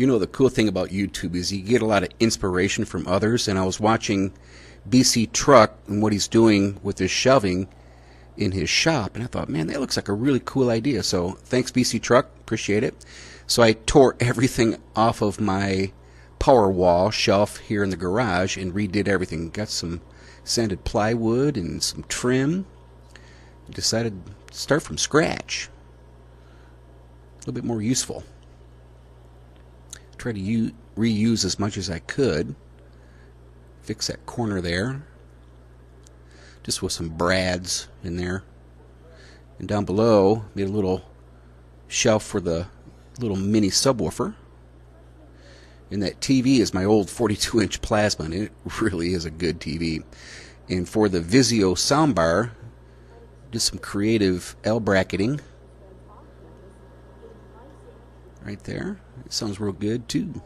You know, the cool thing about YouTube is you get a lot of inspiration from others, and I was watching BCtruck and what he's doing with his shelving in his shop, and I thought, man, that looks like a really cool idea. So thanks, BCtruck, appreciate it. So I tore everything off of my power wall shelf here in the garage and redid everything. Got some sanded plywood and some trim. Decided to start from scratch. A little bit more useful. Try to reuse as much as I could. Fix that corner there. Just with some brads in there. And down below, made a little shelf for the little mini subwoofer. And that TV is my old 42-inch plasma, and it really is a good TV. And for the Vizio soundbar, did some creative L bracketing right there. It sounds real good too.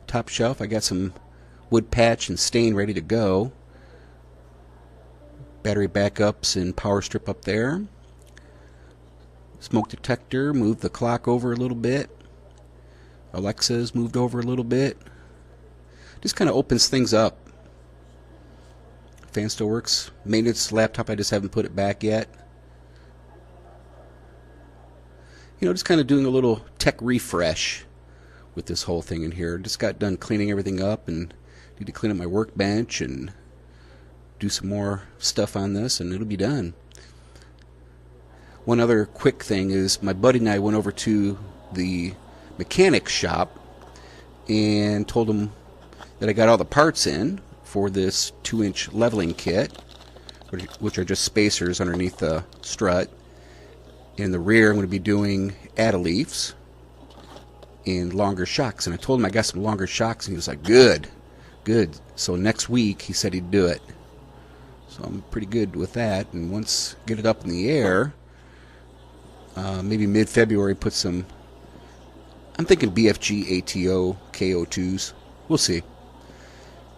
Top shelf, I got some wood patch and stain ready to go. Battery backups and power strip up there. Smoke detector, moved the clock over a little bit. Alexa's moved over a little bit. Just kind of opens things up. Fan still works. Maintenance laptop, I just haven't put it back yet. You know, just kind of doing a little tech refresh with this whole thing in here. Just got done cleaning everything up and need to clean up my workbench and do some more stuff on this, and it'll be done. One other quick thing is my buddy and I went over to the mechanic shop and told him that I got all the parts in for this 2-inch leveling kit, which are just spacers underneath the strut. In the rear, I'm going to be doing add-a-leafs and longer shocks. And I told him I got some longer shocks, and he was like, good, good. So next week, he said he'd do it. So I'm pretty good with that. And once get it up in the air, maybe mid-February, put some, I'm thinking BFG ATO KO2s. We'll see.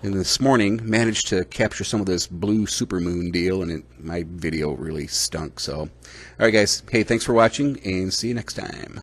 And this morning, managed to capture some of this blue supermoon deal, and my video really stunk. So, all right, guys. Hey, thanks for watching, and see you next time.